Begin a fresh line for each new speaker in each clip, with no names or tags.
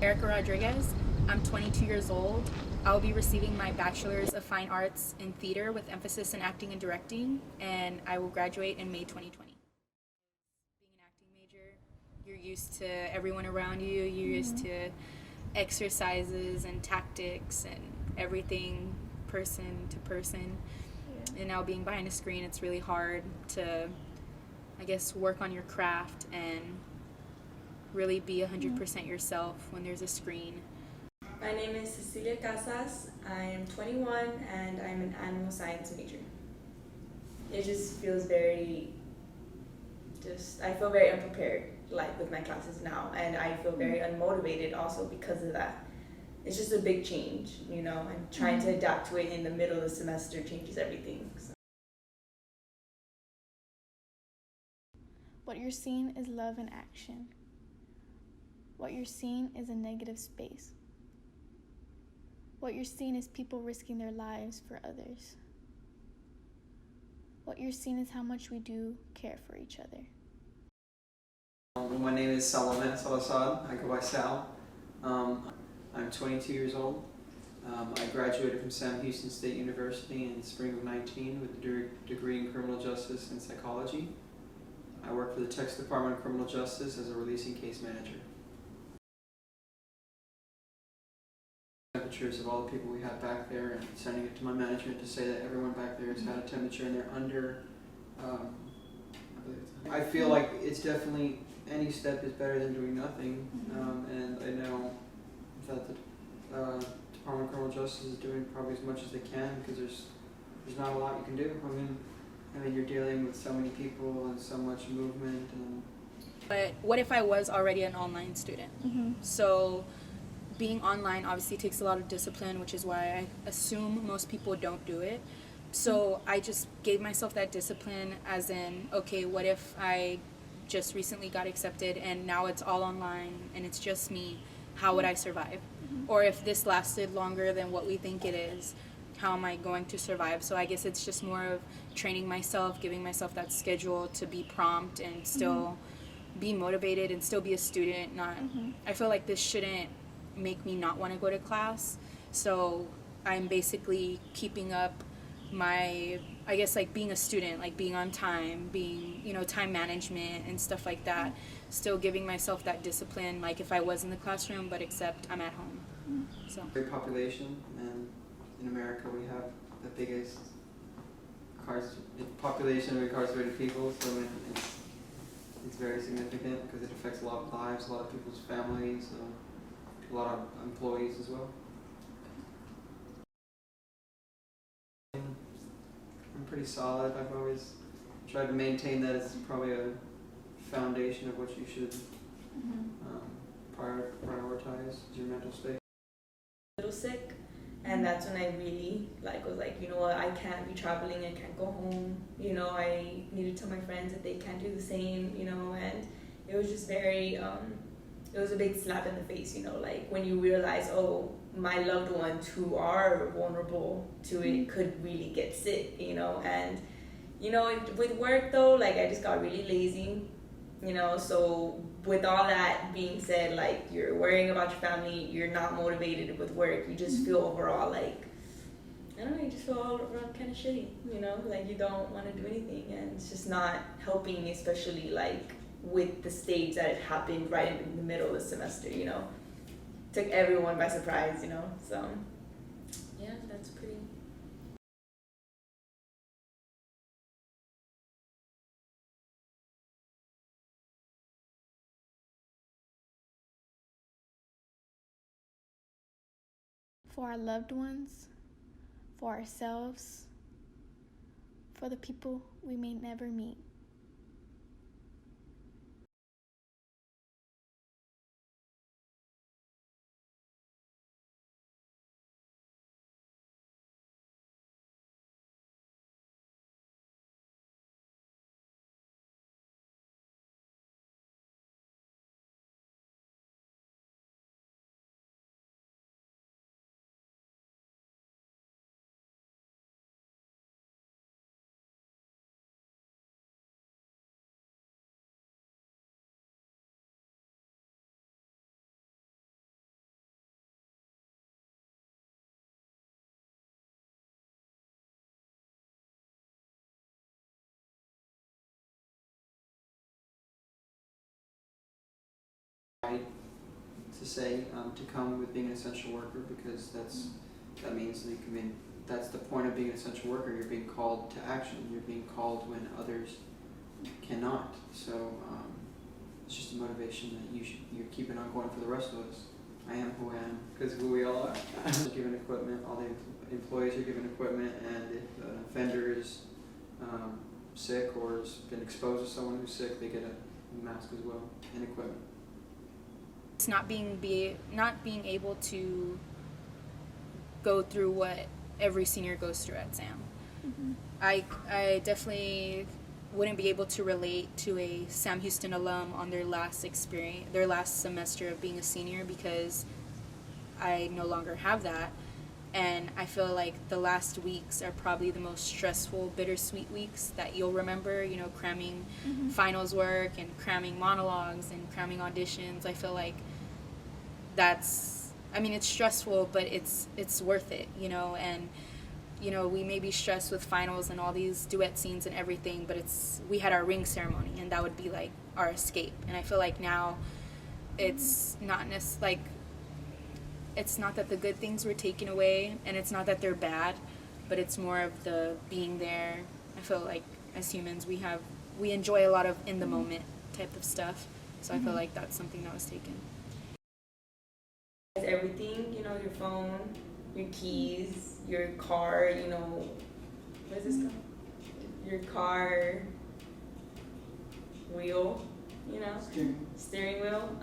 Erica Rodriguez. I'm 22 years old. I'll be receiving my Bachelor's of Fine Arts in Theater with emphasis in acting and directing, and I will graduate in May 2020. Being an acting major, you're used to everyone around you, you're used to exercises and tactics and everything person to person. And now being behind a screen, it's really hard to, I guess, work on your craft and really be 100% yourself when there's a screen.
My name is Cecilia Casas. I'm 21 and I'm an animal science major. It just feels I feel very unprepared like with my classes now, and I feel very unmotivated also because of that. It's just a big change, and trying to adapt to it in the middle of the semester changes everything. So.
What you're seeing is love in action. What you're seeing is a negative space. What you're seeing is people risking their lives for others. What you're seeing is how much we do care for each other.
My name is Salomé Salazar. I go by Sal. I'm 22 years old. I graduated from Sam Houston State University in spring of 19 with a degree in criminal justice and psychology. I work for the Texas Department of Criminal Justice as a releasing case manager. Temperatures of all the people we had back there and sending it to my management to say that everyone back there has had a temperature and they're under. I feel like it's definitely any step is better than doing nothing, and I know that the Department of Criminal Justice is doing probably as much as they can because there's not a lot you can do. I mean you're dealing with so many people and so much movement.
But what if I was already an online student? So being online obviously takes a lot of discipline, which is why I assume most people don't do it. So I just gave myself that discipline as in, okay, what if I just recently got accepted and now it's all online and it's just me? How would I survive? Or if this lasted longer than what we think it is, how am I going to survive? So I guess it's just more of training myself, giving myself that schedule to be prompt and still be motivated and still be a student. I feel like this shouldn't make me not want to go to class. So I'm basically keeping up my, I guess, like being a student, like being on time, being, time management and stuff like that. Still giving myself that discipline, like if I was in the classroom, but except I'm at home. So.
Big population, and in America we have the biggest population of incarcerated people, so it's very significant because it affects a lot of lives, a lot of people's families, a lot of employees as well. I'm pretty solid. I've always tried to maintain that as probably a foundation of what you should prioritize as your mental state.
A little sick, and that's when I really was like, you know what, I can't be traveling, I can't go home, I need to tell my friends that they can't do the same, and it was just very it was a big slap in the face, like when you realize, oh, my loved ones who are vulnerable to it could really get sick, and with work though, I just got really lazy, so with all that being said, you're worrying about your family, you're not motivated with work, you just feel overall I don't know, you just feel all around kind of shitty, you don't want to do anything, and it's just not helping, especially with the stage that it happened right in the middle of the semester, took everyone by surprise, so yeah, that's pretty.
For our loved ones, for ourselves, for the people we may never meet.
to say to come with being an essential worker, because that means that you come in. That's the point of being an essential worker. You're being called to action. You're being called when others cannot. So it's just a motivation that you're keeping on going for the rest of us. I am who I am because of who we all are. Given equipment, all the employees are given equipment, and if an offender is sick or has been exposed to someone who's sick, they get a mask as well and equipment.
It's not being able to go through what every senior goes through at SAM.
Mm-hmm.
I definitely wouldn't be able to relate to a Sam Houston alum on their last semester of being a senior, because I no longer have that. And I feel like the last weeks are probably the most stressful, bittersweet weeks that you'll remember, you know, cramming finals work and cramming monologues and cramming auditions. I feel like it's stressful, but it's worth it, you know. And, you know, we may be stressed with finals and all these duet scenes and everything, but we had our ring ceremony, and that would be like our escape. And I feel like now it's not it's not that the good things were taken away, and it's not that they're bad, but it's more of the being there. I feel like as humans we enjoy a lot of in the moment type of stuff, so I feel like that's something that was taken.
Everything, you know, your phone, your keys, your car, you know, what is this called? Your car wheel, you know, steering wheel.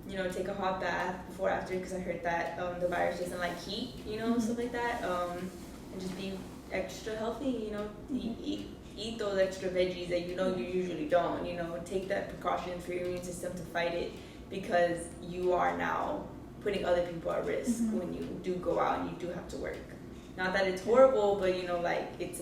You know, take a hot bath before, after, because I heard that the virus doesn't like heat, you know, stuff like that. And just be extra healthy, you know, eat those extra veggies that you know you usually don't, you know, take that precaution for your immune system to fight it, because you are now putting other people at risk when you do go out and you do have to work. Not that it's horrible, but you know, like, it's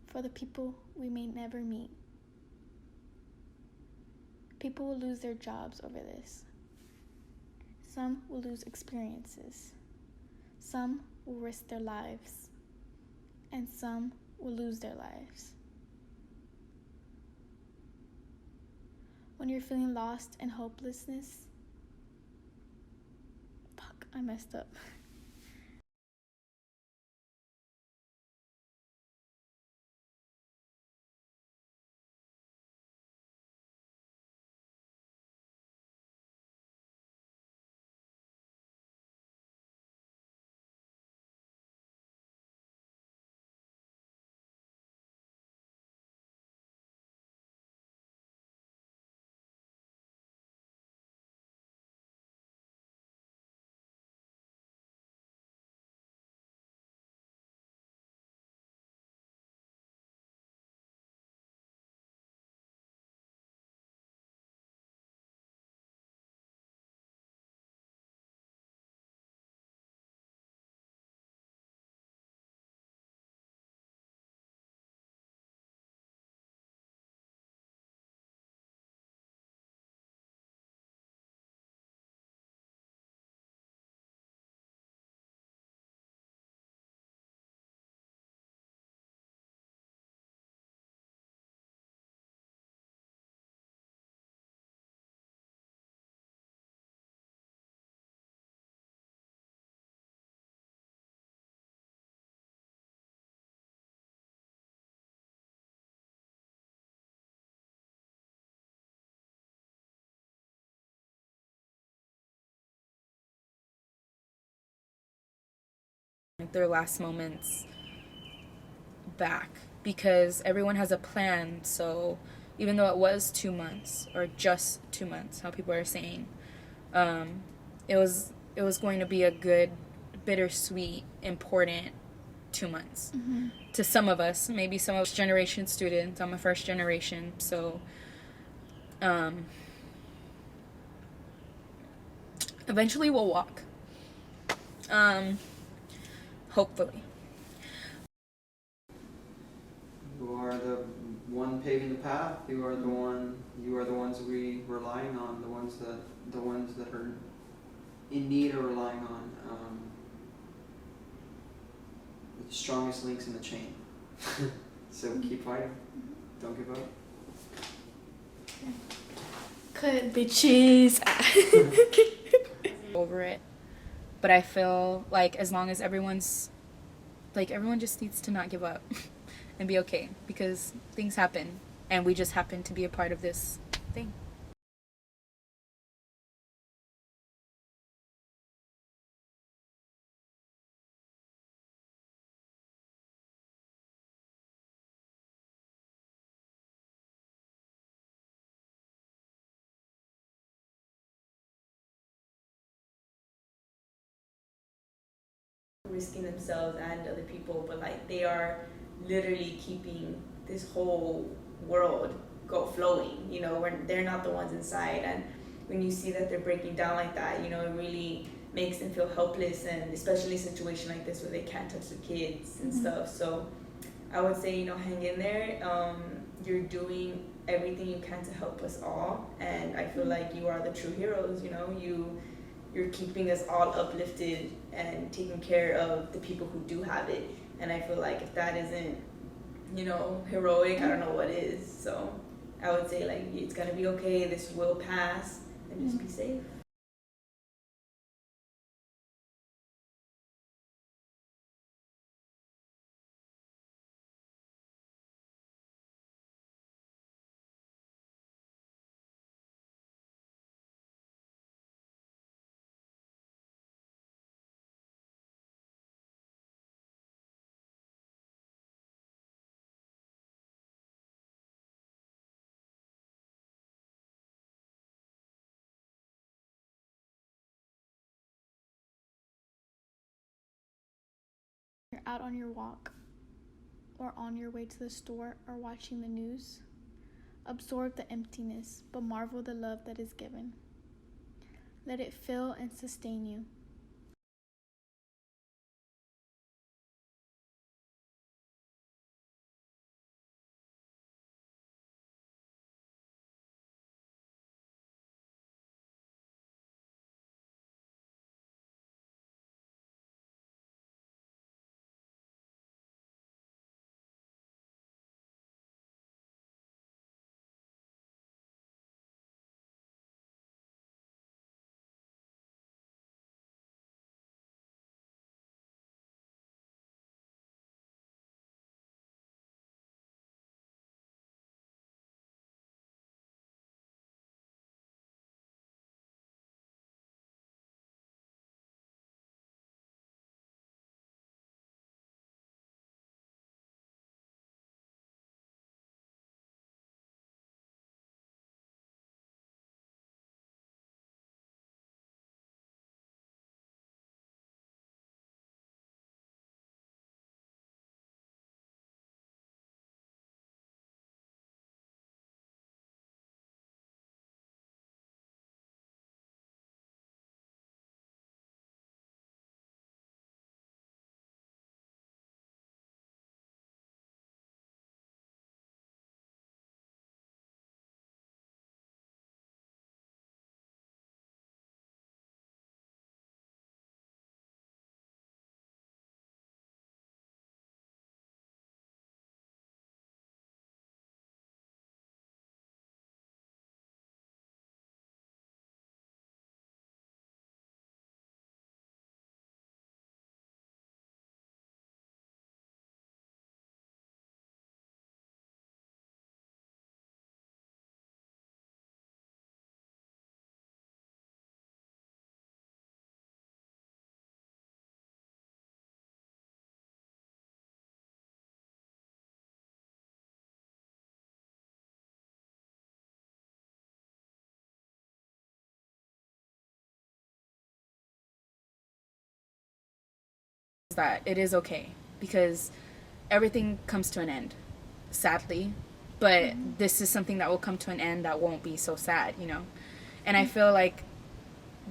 for the people we may never meet. People will lose their jobs over this. Some will lose experiences. Some will risk their lives. And some will lose their lives. When you're feeling lost and hopelessness, I messed up.
Their last moments back, because everyone has a plan. So even though it was 2 months, or just 2 months, how people are saying, it was going to be a good, bittersweet, important 2 months to some of us. Maybe some of us generation students. I'm a first generation, so Eventually we'll walk. Hopefully.
You are the one paving the path. You are the ones we relying on. The ones that are in need are relying on. The strongest links in the chain. So keep fighting. Don't give up.
Cut bitches.
Over it. But I feel like as long as everyone just needs to not give up and be okay, because things happen and we just happen to be a part of this thing.
Risking themselves and other people, but like they are literally keeping this whole world flowing, you know, when they're not the ones inside. And when you see that they're breaking down like that, you know, it really makes them feel helpless, and especially a situation like this where they can't touch the kids and stuff. So I would say, you know, hang in there. You're doing everything you can to help us all, and I feel like you are the true heroes. You know, you're keeping us all uplifted and taking care of the people who do have it. And I feel like if that isn't, you know, heroic, I don't know what is. So I would say, like, it's gonna be okay, this will pass, and just be safe.
You're out on your walk, or on your way to the store, or watching the news. Absorb the emptiness, but marvel the love that is given. Let it fill and sustain you.
That it is okay, because everything comes to an end, sadly, but this is something that will come to an end that won't be so sad, you know. And I feel like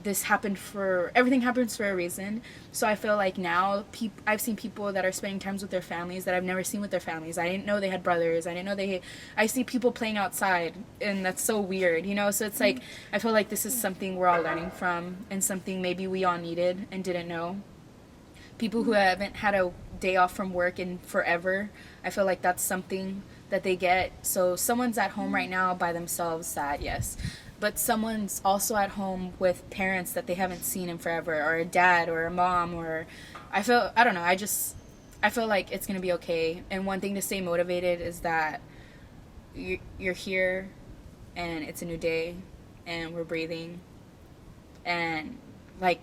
everything happens for a reason. So I feel like now I've seen people that are spending times with their families that I've never seen with their families. I didn't know they had brothers. I didn't know I see people playing outside, and that's so weird, you know? So it's like, I feel like this is something we're all learning from, and something maybe we all needed and didn't know. People who haven't had a day off from work in forever, I feel like that's something that they get. So someone's at home right now by themselves, sad, yes, but someone's also at home with parents that they haven't seen in forever, or a dad or a mom, or I don't know, I feel like it's gonna be okay. And one thing to stay motivated is that you're here, and it's a new day, and we're breathing, and like,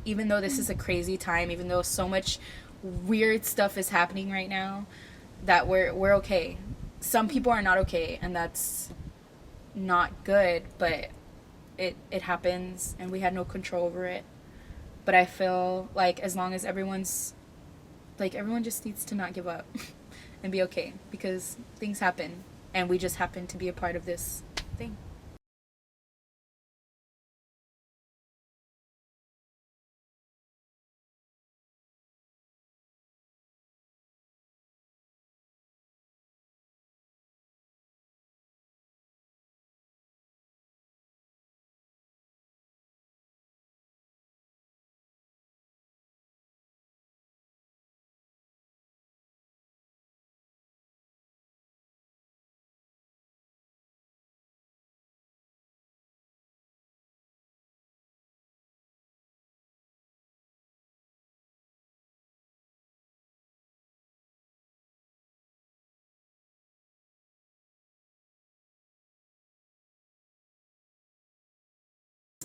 even though this is a crazy time, even though so much weird stuff is happening right now, that we're okay. Some people are not okay, and that's not good, but it happens, and we had no control over it. But I feel like as long as everyone just needs to not give up and be okay, because things happen, and we just happen to be a part of this thing.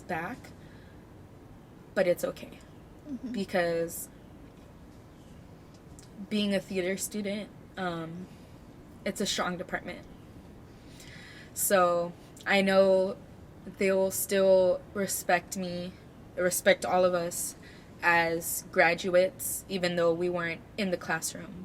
Back, but it's okay, because being a theater student, it's a strong department. So I know they will still respect all of us as graduates, even though we weren't in the classroom.